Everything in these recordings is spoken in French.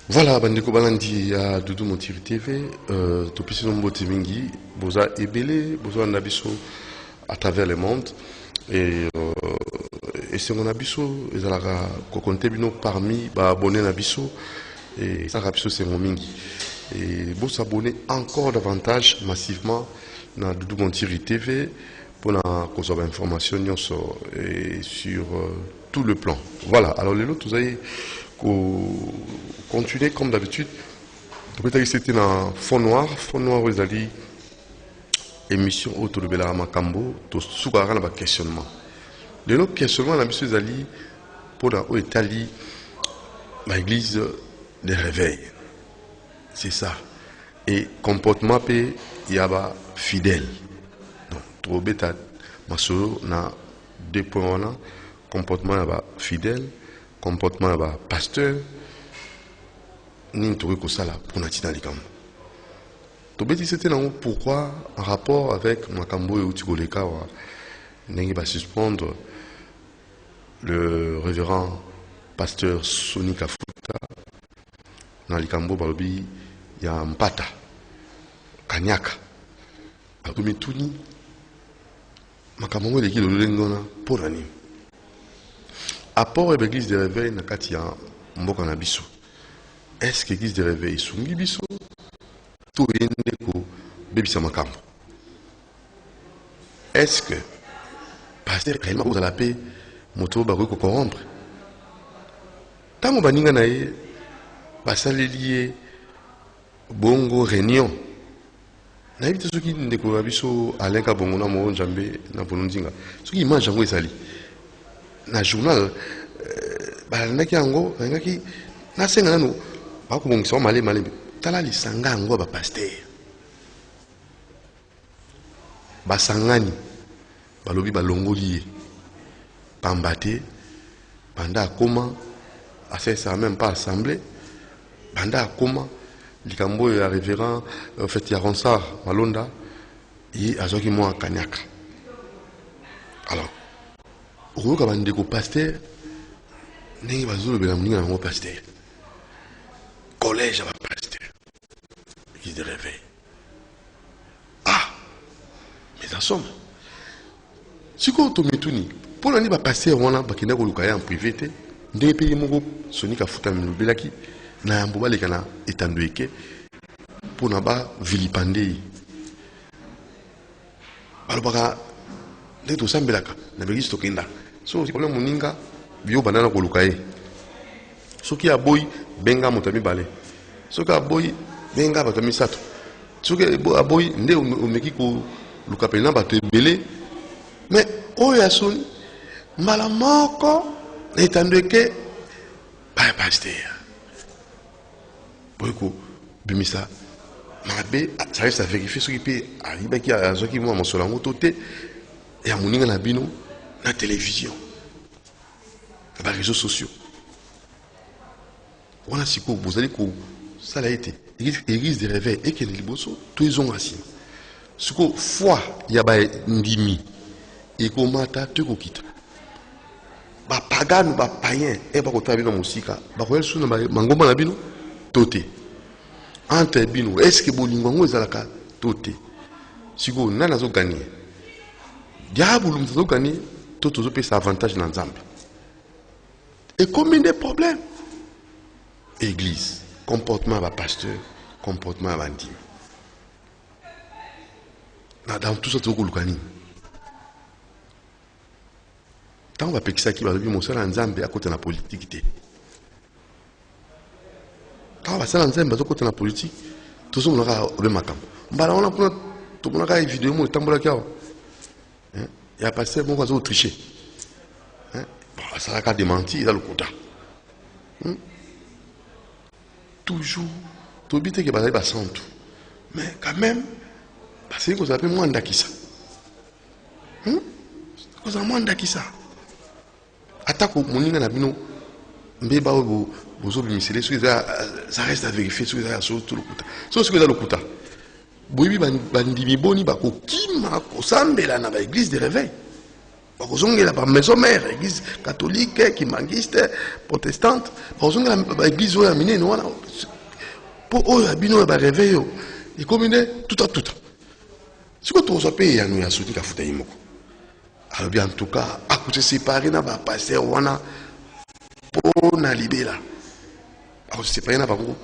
Voilà, bandeko balandi à Doudou Montiri TV, topisi nombo timingi, boza ebele, boza nabiso à travers le monde, et c'est mon abiso, et zalaka kokonte bino parmi ba abonné nabiso, et ça rabiso c'est mon mingi. Et vous s'abonner encore davantage massivement dans Doudou Montiri TV pour avoir information sur tout le plan. Voilà, alors les autres, vous avez continuer comme d'habitude. C'était dans Fond Noir. Fond Noir, vous avez émission autour de Bela Makambo, tout souvent un questionnement. Le questionnement, la mission Zali pour l'Italie, l'église des réveils. C'est ça. Et comportement, il y a fidèle. Donc, trop bêta, ma soeur, na deux points là. Comportement, il y a fidèle. Comportement, il y a pasteur. Ni pour Natina Likam. C'était pourquoi, en rapport avec Makambo et Outigoleka, Nengi va suspendre le révérend pasteur Sonic Afuta dans Likambo Balobi, il y a Mpata, Kanyaka, Akumitouni, Makambo et l'équipe de Lengona pour l'année. Apport et l'église de réveil, Nakatia Mbokanabiso. Est-ce que l'église de réveil Sungi Biso tout est Bébisa Makambo? Est-ce que pasteur réellement vous la paix moto bago corrompre? Tant baninga nae basalelier bongo réunion na évite ceux qui ne découvrent biso alenka bongo na mo njambe na bonondinga ceux qui mangent ngo esali na journal balandaki yango ngaki na senga nanu bakubongisa male tala lisanga ngo ba pasteur basangani balobi balongoli pambate banda koma ça même pas assemblée banda koma likambo ya révérend en fait ya Ronsard Malonda et azoki mo Kanyaka. Alors oyoka bandeko pasteur ndenge bazolo bela muninga ngo pasteur collège à pasteur qui se réveille. Ah, mais en somme, si on tombe pour l'année va passer on a bakina ko lukaya en privé te ndenge pe moko Sonic Afuta mbelaki na yamboba lekana etandoeke pour na ba vilipande balobaka ndeto sambelaka na begisi tokenda so problème muninga bio banana ko lukaye soki aboyi benga motami bale soki aboyi benga batami sato soki aboyi nde omeki ko lukapelina bato ebele mais oyo ya soni mbala moko etandoeke baya pasteur boyko bimisa mabe ça reste à vérifier ce qui peut arriver qui a qui moi mon solango toté et à moninga na bino na télévision na réseaux sociaux on a si quoi vous allez que ça l'a été église de réveil et que les liboso tous ils ont assis ce que foi il y a ba ndimi et komata te kokita ba pagano ba païen et ba kota bino musika ba ko elsu na mangoma na bino toté entre bino est-ce que bolingo ngo ezalaka toté siko nana zo gagner diable nous zo gagner toto zo pesa avantage na nzambe et combien de problèmes église comportement ba pasteur comportement ba ndimi dans tout ça to ko lukani tant va pekisa ki balobi mosala nzambe à côté na politique té quand va sala nzambe à côté na politique tout ça on aura le makam mbala on a pour tout on aura vidéo mo tambola kia hein il y a passé bon va tricher hein ça a démenti dans le quota toujours to bité que bazali ba santu mais quand même parce que vous appelez moi ndakisa vous avez moi ndakisa attaque moninga na bino mbeba bo bozo bimisele ça reste à vérifier sur ça sur tout le kuta so ce que dans le kuta boyibi bandimi boni bako kima ko sambela na ba église de réveil bakozongela ba maison mère église catholique kimangiste protestante bakozongela ba église oyo ya minene wana po oyo abino ba réveil et comme tout à tout si ko to sope ya no ya Soni Kafuta yimoko alors bien en tout cas à côté séparé na ba pasteur wana po na libela a côté séparé na bango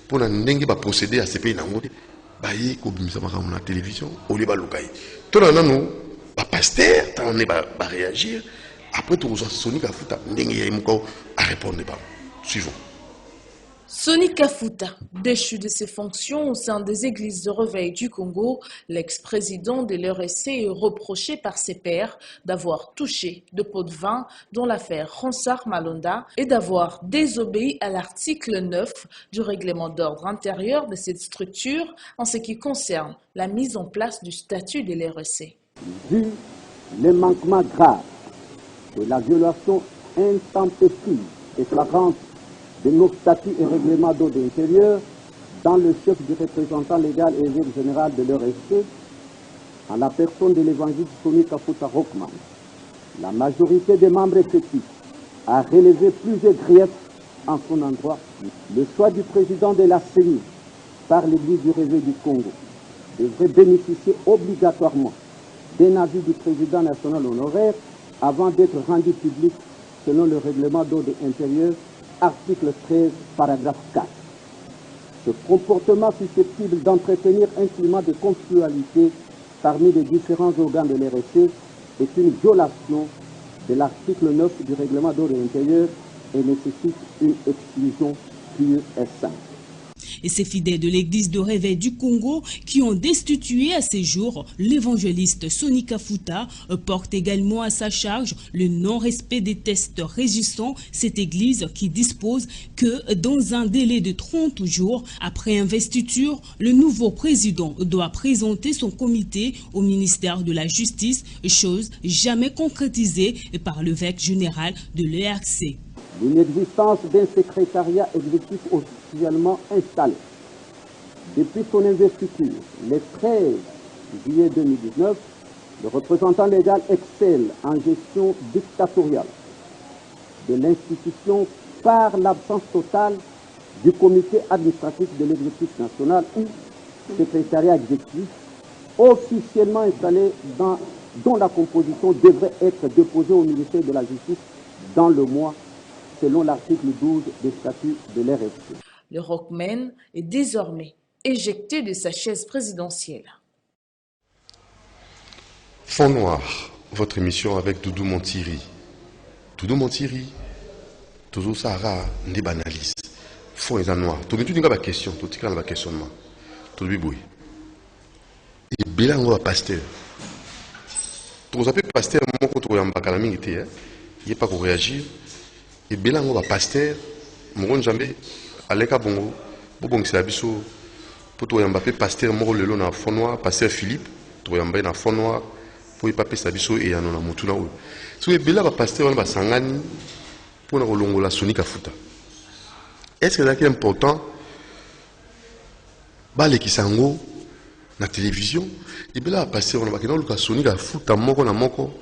po na ndenge ba procéder à séparer na ngode ba yi ko bimisa makambo na télévision au lieu ba lukai to na nanu ba pasteur on ba réagir après tout Soni Kafuta ndenge ya yimoko à répondre ba suivons. Soni Kafuta, déchu de ses fonctions au sein des églises de réveil du Congo, l'ex-président de l'RSC est reproché par ses pairs d'avoir touché de pots de vin dans l'affaire Ronsard Malonda et d'avoir désobéi à l'article 9 du règlement d'ordre intérieur de cette structure en ce qui concerne la mise en place du statut de l'RSC. Vu les manquements graves et la violation intempestive et flagrante de nos statuts et règlements d'ordre intérieur dans le chef du représentant légal et évêque général de l'RSC, en la personne de l'évangile Soni Kafuta Rockman, la majorité des membres effectifs a relevé plusieurs griefs en son endroit. Le choix du président de la CENI par l'Église du Réveil du Congo devrait bénéficier obligatoirement d'un avis du président national honoraire avant d'être rendu public selon le règlement d'ordre intérieur article 13, paragraphe 4. Ce comportement susceptible d'entretenir un climat de conflictualité parmi les différents organes de l'RSC est une violation de l'article 9 du règlement d'ordre intérieur et nécessite une exclusion pure et simple. Et ces fidèles de l'église de réveil du Congo qui ont destitué à ces jours l'évangéliste Soni Kafuta portent également à sa charge le non-respect des tests régissant cette église qui dispose que dans un délai de 30 jours après investiture, le nouveau président doit présenter son comité au ministère de la Justice, chose jamais concrétisée par l'évêque général de l'ERC. L'inexistence d'un secrétariat exécutif officiellement installé depuis son investiture, le 13 juillet 2019, le représentant légal excelle en gestion dictatoriale de l'institution par l'absence totale du comité administratif de l'exécutif national ou secrétariat exécutif officiellement installé dont la composition devrait être déposée au ministère de la Justice dans le mois selon l'article 12 des statuts de l'RSC. Le Rockman est désormais éjecté de sa chaise présidentielle. Fond Noir, votre émission avec Doudou Montiri. Doudou Montiri, toujours Sahara, n'est banaliste. Fond est en noir. Tout le monde a une question, tout le monde a un questionnement. Tout le monde et bilan va pasteur. Tout le monde pasteur, mon contre un bakalaming était, il n'est pas pour réagir. Et bilan va pasteur, mon jamais, Aleka Bongo, Bobong Silabiso, pour toi Mbappé pasteur, mon le long à Fond Noir, pasteur Philippe, toi Mbappé na Fond Noir, pour Mbappé Silabiso et Yanona Mutuna. Si le bilan va pasteur, on va s'engagner pour nous longo la Soni Kafuta. Est-ce que c'est important? Balé qui sango na télévision, et bien là pasteur, on va dire que Soni Kafuta moko na moko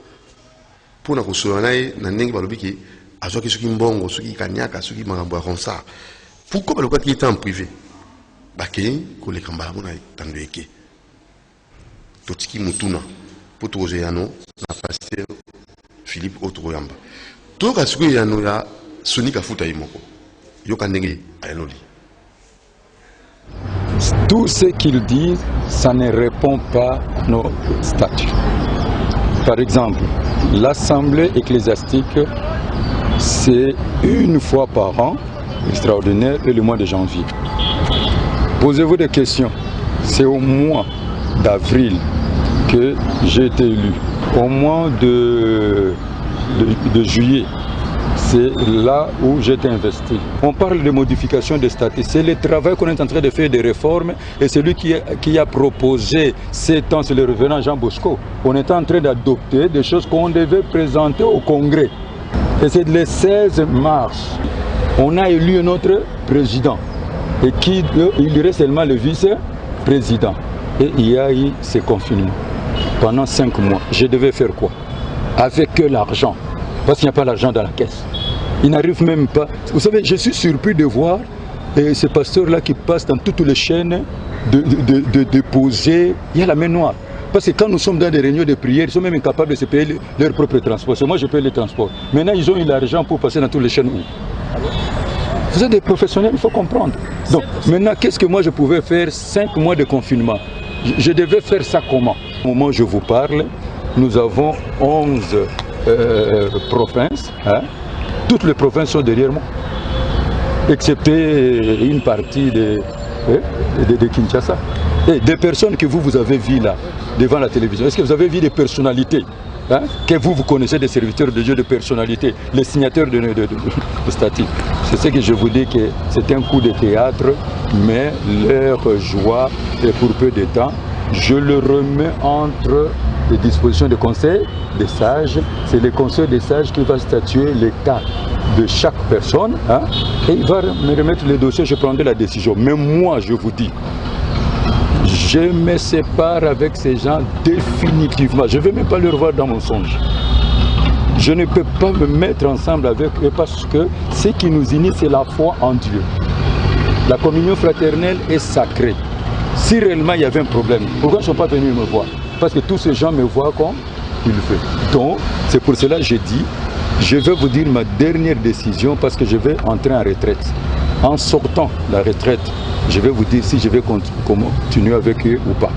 pour nous soigner na nengi balobiki. Azoki soki mbongo, soki kanyaka, soki makambo ya Ronsard. Pourquoi le qui était en privé? Bakei ko le kamba mona tandoeke. Totiki mutuna. Poto yano na pasteur Philippe Otroyamba. Toka soki yano ya Soni Kafuta imoko. Yoka ndenge ayanoli. Tout ce qu'ils disent, ça ne répond pas à nos statuts. Par exemple, l'Assemblée ecclésiastique, c'est une fois par an, extraordinaire, et le mois de janvier. Posez-vous des questions. C'est au mois d'avril que j'ai été élu. Au mois de juillet, c'est là où j'ai été investi. On parle de modification des statuts. C'est le travail qu'on est en train de faire, des réformes. Et c'est lui qui a proposé 7 ans, c'est le revenant Jean Bosco. On est en train d'adopter des choses qu'on devait présenter au Congrès. Et c'est le 16 mars, on a élu notre président et il reste seulement le vice-président. Et il y a eu ce confinement pendant 5 mois. Je devais faire quoi? avec l'argent, parce qu'il n'y a pas l'argent dans la caisse. Ils n'arrivent même pas. Vous savez, je suis surpris de voir ces pasteurs-là qui passent dans toutes les chaînes de déposer. Il y a la main noire. Parce que quand nous sommes dans des réunions de prière, ils sont même incapables de se payer leur propre transport. Moi, je paye les transports. Maintenant, ils ont eu l'argent pour passer dans toutes les chaînes où. Vous êtes des professionnels, il faut comprendre. Donc, maintenant, qu'est-ce que moi je pouvais faire 5 mois de confinement? Je devais faire ça comment? Au moment où je vous parle, nous avons 11 provinces. Hein? Toutes les provinces sont derrière moi, excepté une partie de Kinshasa. Et des personnes que vous avez vues là, devant la télévision, est-ce que vous avez vu des personnalités que vous connaissez, des serviteurs de Dieu, de personnalités, les signataires de statuts? C'est ce que je vous dis, que c'est un coup de théâtre, mais leur joie est pour peu de temps. Je le remets entre les dispositions du conseil des sages. C'est le conseil des sages qui va statuer les cas de chaque personne, hein, et il va me remettre le dossier, je prendrai la décision. Mais moi, je vous dis, je me sépare avec ces gens définitivement. Je ne vais même pas leur voir dans mon songe. Je ne peux pas me mettre ensemble avec eux parce que ce qui nous unit, c'est la foi en Dieu. La communion fraternelle est sacrée. Si réellement il y avait un problème, pourquoi ils ne sont pas venus me voir? Parce que tous ces gens me voient comme il fait. Donc, c'est pour cela que j'ai dit, je vais vous dire ma dernière décision parce que je vais entrer en retraite. En sortant de la retraite, je vais vous dire si je vais continuer avec eux ou pas.